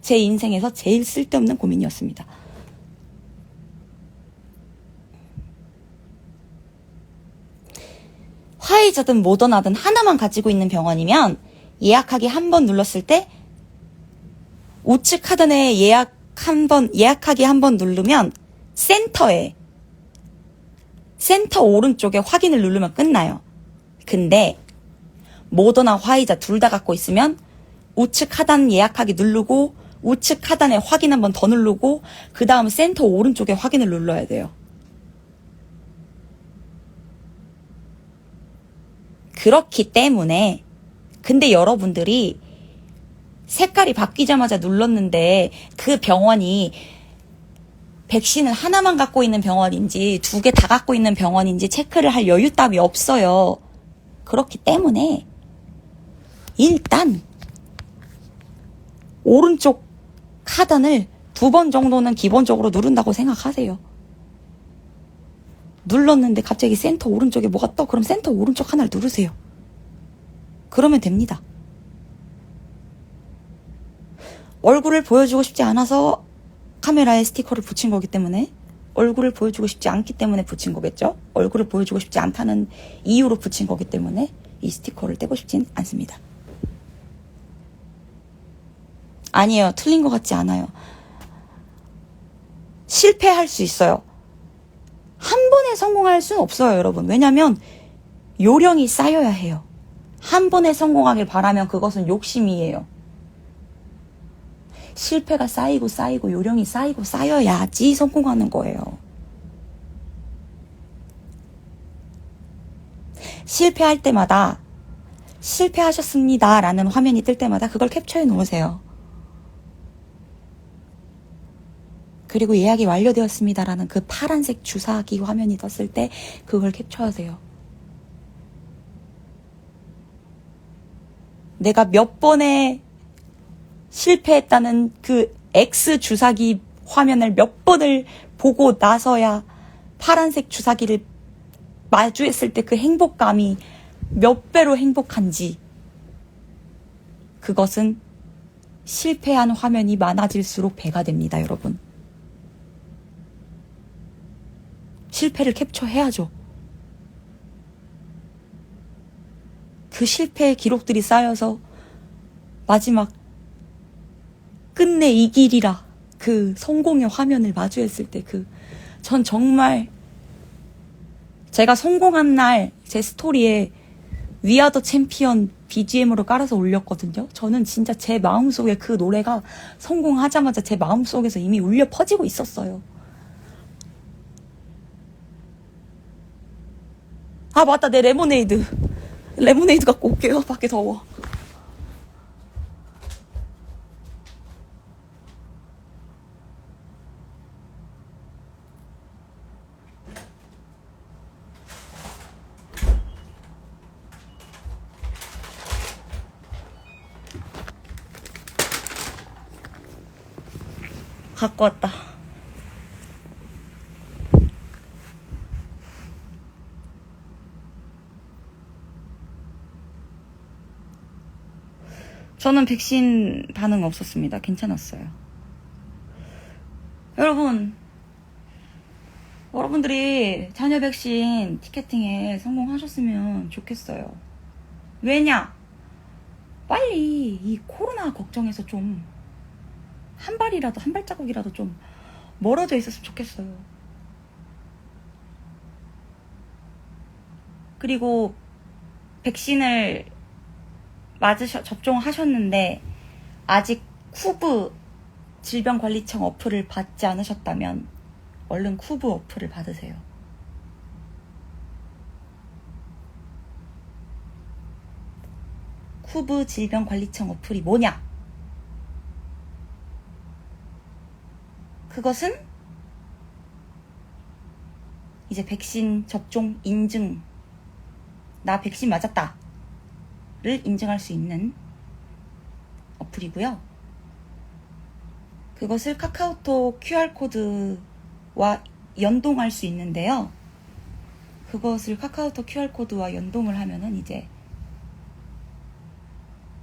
제 인생에서 제일 쓸데없는 고민이었습니다. 화이자든 모더나든 하나만 가지고 있는 병원이면 예약하기 한 번 눌렀을 때 우측 하단에 예약하기 한 번 누르면 센터 오른쪽에 확인을 누르면 끝나요. 근데 모더나 화이자 둘 다 갖고 있으면 우측 하단 예약하기 누르고 우측 하단에 확인 한 번 더 누르고 그 다음 센터 오른쪽에 확인을 눌러야 돼요. 그렇기 때문에 근데 여러분들이 색깔이 바뀌자마자 눌렀는데 그 병원이 백신을 하나만 갖고 있는 병원인지 두 개 다 갖고 있는 병원인지 체크를 할 여유 따위 없어요. 그렇기 때문에 일단 오른쪽 하단을 2번 정도는 기본적으로 누른다고 생각하세요. 눌렀는데 갑자기 센터 오른쪽에 뭐가 떠? 그럼 센터 오른쪽 하나를 누르세요. 그러면 됩니다. 얼굴을 보여주고 싶지 않아서 카메라에 스티커를 붙인 거기 때문에 얼굴을 보여주고 싶지 않기 때문에 붙인 거겠죠? 얼굴을 보여주고 싶지 않다는 이유로 붙인 거기 때문에 이 스티커를 떼고 싶진 않습니다. 아니에요. 틀린 것 같지 않아요. 실패할 수 있어요. 한 번에 성공할 수는 없어요, 여러분. 왜냐면 요령이 쌓여야 해요. 한 번에 성공하길 바라면 그것은 욕심이에요. 실패가 쌓이고 요령이 쌓이고 쌓여야지 성공하는 거예요. 실패할 때마다 실패하셨습니다 라는 화면이 뜰 때마다 그걸 캡처해 놓으세요. 그리고 예약이 완료되었습니다 라는 그 파란색 주사기 화면이 떴을 때 그걸 캡처하세요. 내가 몇 번에 실패했다는 그 X 주사기 화면을 몇 번을 보고 나서야 파란색 주사기를 마주했을 때 그 행복감이 몇 배로 행복한지 그것은 실패한 화면이 많아질수록 배가 됩니다, 여러분. 실패를 캡처해야죠. 그 실패의 기록들이 쌓여서 마지막 끝내 이 길이라 그 성공의 화면을 마주했을 때 전 정말 제가 성공한 날 제 스토리에 위아더 챔피언 BGM으로 깔아서 올렸거든요. 저는 진짜 제 마음속에 그 노래가 성공하자마자 제 마음속에서 이미 울려 퍼지고 있었어요. 아 맞다, 내 레모네이드 갖고 올게요. 밖에 더워. 갖고 왔다. 저는 백신 반응 없었습니다. 괜찮았어요. 여러분들이 자녀 백신 티켓팅에 성공하셨으면 좋겠어요. 왜냐? 빨리 이 코로나 걱정에서 좀 한 발자국이라도 좀 멀어져 있었으면 좋겠어요. 그리고 백신을 접종하셨는데 아직 쿠브 질병관리청 어플을 받지 않으셨다면 얼른 쿠브 어플을 받으세요. 쿠브 질병관리청 어플이 뭐냐? 그것은 이제 백신 접종 인증, 나 백신 맞았다 를 인증할 수 있는 어플이고요. 그것을 카카오톡 QR코드와 연동할 수 있는데요. 그것을 카카오톡 QR코드와 연동을 하면은 이제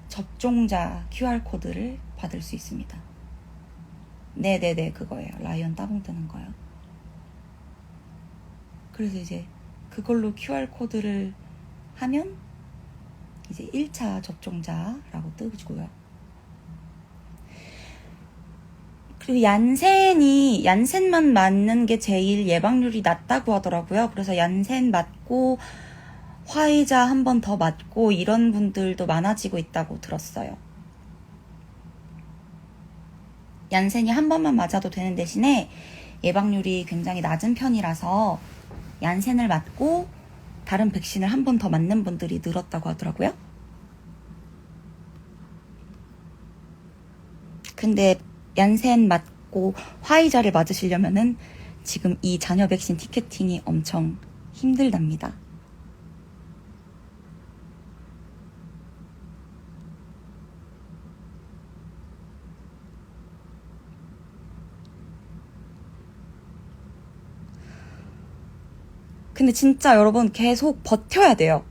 접종자 QR코드를 받을 수 있습니다. 네네네, 그거예요. 라이언 따봉 뜨는 거요. 그래서 이제 그걸로 QR코드를 하면 이제 1차 접종자라고 뜨고요. 그리고 얀센만 맞는 게 제일 예방률이 낮다고 하더라고요. 그래서 얀센 맞고 화이자 한 번 더 맞고 이런 분들도 많아지고 있다고 들었어요. 얀센이 한 번만 맞아도 되는 대신에 예방률이 굉장히 낮은 편이라서 얀센을 맞고 다른 백신을 한 번 더 맞는 분들이 늘었다고 하더라고요. 근데 얀센 맞고 화이자를 맞으시려면은 지금 이 자녀 백신 티켓팅이 엄청 힘들답니다. 근데 진짜 여러분 계속 버텨야 돼요.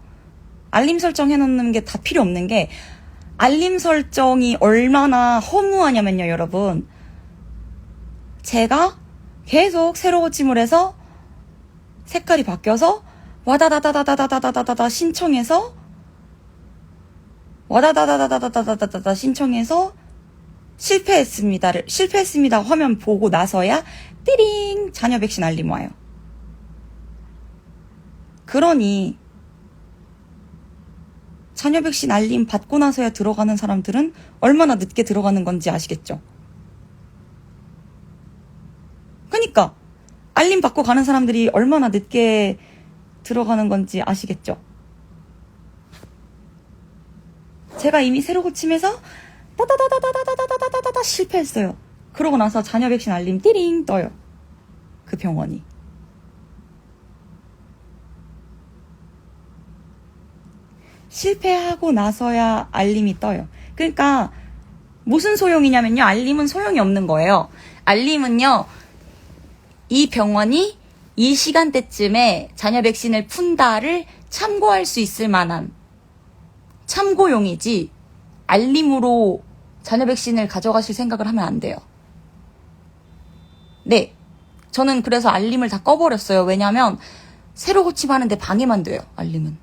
알림 설정 해놓는 게 다 필요 없는 게, 알림 설정이 얼마나 허무하냐면요, 여러분. 제가 계속 새로 고침을 해서 색깔이 바뀌어서 와다다다다다다다다다다 신청해서 와다다다다다다다다다 신청해서 실패했습니다 화면 보고 나서야 띠링 자녀 백신 알림 와요. 그러니 자녀 백신 알림 받고 나서야 들어가는 사람들은 얼마나 늦게 들어가는 건지 아시겠죠? 그러니까 알림 받고 가는 사람들이 얼마나 늦게 들어가는 건지 아시겠죠? 제가 이미 새로 고침해서 따다다다다다다다다다다 실패했어요. 그러고 나서 자녀 백신 알림 띠링 떠요. 그 병원이. 실패하고 나서야 알림이 떠요. 그러니까 무슨 소용이냐면요. 알림은 소용이 없는 거예요. 알림은요, 이 병원이 이 시간대쯤에 자녀 백신을 푼다를 참고할 수 있을 만한 참고용이지, 알림으로 자녀 백신을 가져가실 생각을 하면 안 돼요. 네. 저는 그래서 알림을 다 꺼버렸어요. 왜냐면 새로 고침하는데 방해만 돼요, 알림은.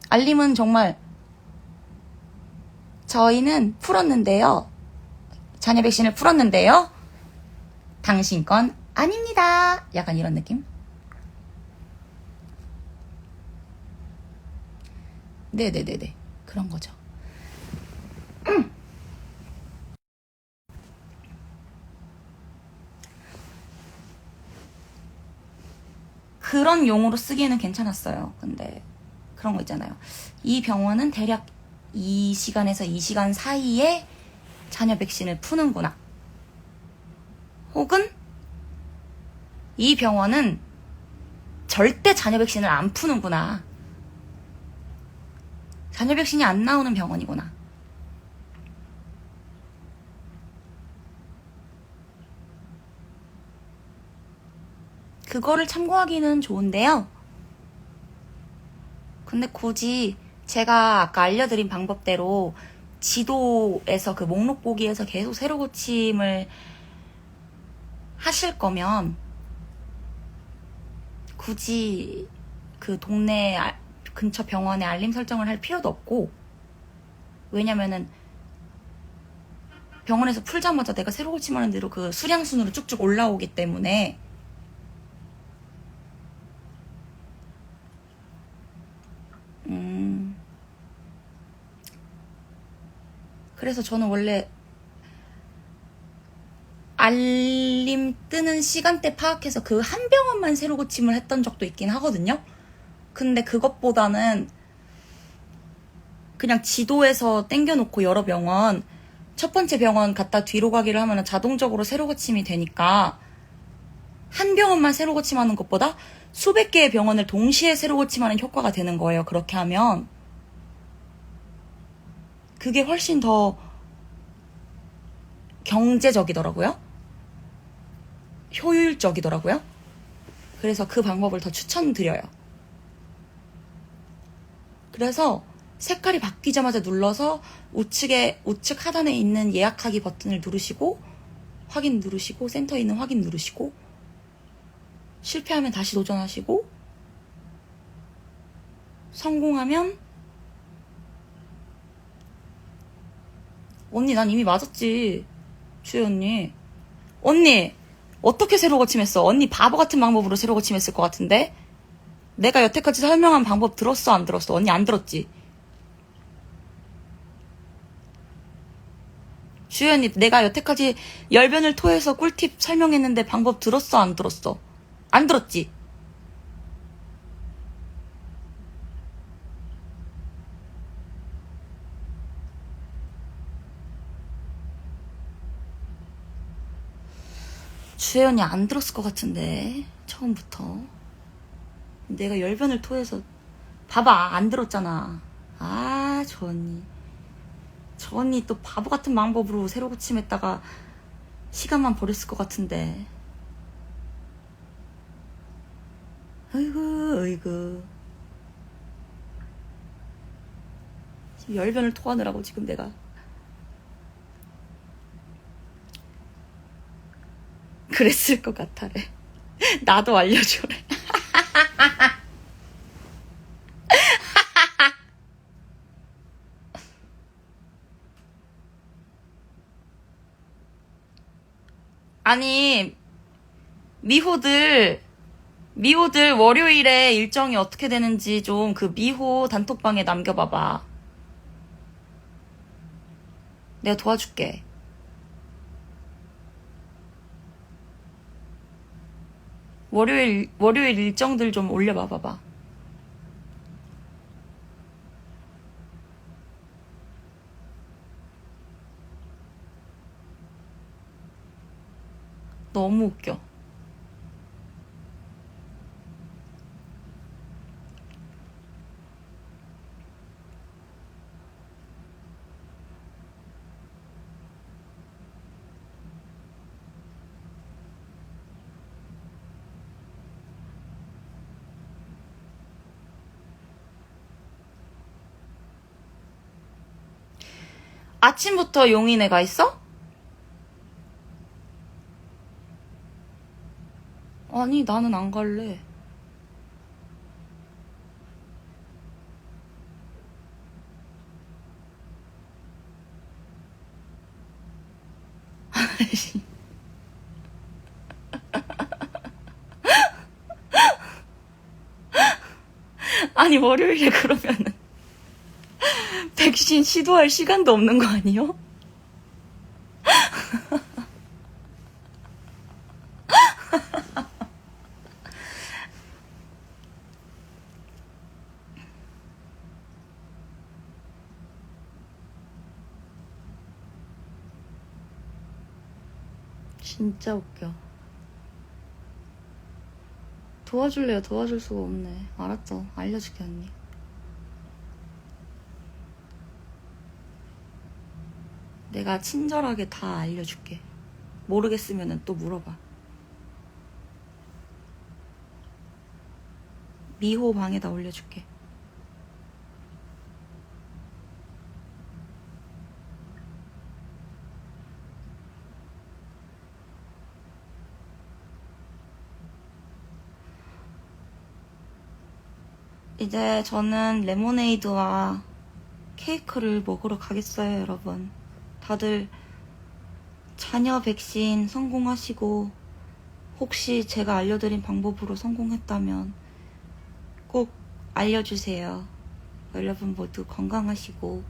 알림은 정말 저희는 풀었는데요. 자녀 백신을 풀었는데요. 당신 건 아닙니다. 약간 이런 느낌? 네네네네. 그런 거죠. 그런 용어로 쓰기에는 괜찮았어요. 근데 그런 거 있잖아요. 이 병원은 대략 이 시간에서 이 시간 사이에 자녀 백신을 푸는구나. 혹은 이 병원은 절대 자녀 백신을 안 푸는구나. 자녀 백신이 안 나오는 병원이구나. 그거를 참고하기는 좋은데요. 근데 굳이 제가 아까 알려드린 방법대로 지도에서 그 목록 보기에서 계속 세로 고침을 하실 거면 굳이 그 동네 근처 병원에 알림 설정을 할 필요도 없고, 왜냐면은 병원에서 풀자마자 내가 세로 고침하는 대로 그 수량순으로 쭉쭉 올라오기 때문에. 그래서 저는 원래 알림 뜨는 시간대 파악해서 그 한 병원만 세로 고침을 했던 적도 있긴 하거든요. 근데 그것보다는 그냥 지도에서 땡겨놓고 여러 병원, 첫 번째 병원 갔다 뒤로 가기를 하면 자동적으로 세로 고침이 되니까 한 병원만 세로 고침하는 것보다 수백 개의 병원을 동시에 세로 고침하는 효과가 되는 거예요. 그렇게 하면 그게 훨씬 더 경제적이더라고요. 효율적이더라고요. 그래서 그 방법을 더 추천드려요. 그래서 색깔이 바뀌자마자 눌러서 우측 하단에 있는 예약하기 버튼을 누르시고, 확인 누르시고, 센터에 있는 확인 누르시고, 실패하면 다시 도전하시고, 성공하면 언니 난 이미 맞았지. 주혜 언니 어떻게 세로 고침했어? 언니 바보 같은 방법으로 세로 고침했을 것 같은데? 내가 여태까지 설명한 방법 들었어 안 들었어? 언니 안 들었지? 주혜 언니 내가 여태까지 열변을 토해서 꿀팁 설명했는데 방법 들었어 안 들었어? 안 들었지? 주혜 언니 안 들었을 것 같은데, 처음부터. 내가 열변을 토해서. 봐봐, 안 들었잖아. 아, 저 언니 또 바보 같은 방법으로 새로 고침했다가 시간만 버렸을 것 같은데. 어이구. 지금 열변을 토하느라고 지금 내가. 그랬을 것 같아래. 나도 알려줘래. 아니, 미호들 월요일에 일정이 어떻게 되는지 좀 그 미호 단톡방에 남겨봐봐. 내가 도와줄게. 월요일 일정들 좀 올려봐봐. 너무 웃겨. 아침부터 용인에 가 있어? 아니, 나는 안 갈래. 아니 월요일에 그러면은 백신 시도할 시간도 없는 거 아니요? 진짜 웃겨. 도와줄래요? 도와줄 수가 없네. 알았죠? 알려줄게 언니. 내가 친절하게 다 알려줄게. 모르겠으면 또 물어봐. 미호 방에다 올려줄게. 이제 저는 레모네이드와 케이크를 먹으러 가겠어요, 여러분. 다들 자녀 백신 성공하시고 혹시 제가 알려드린 방법으로 성공했다면 꼭 알려주세요. 여러분 모두 건강하시고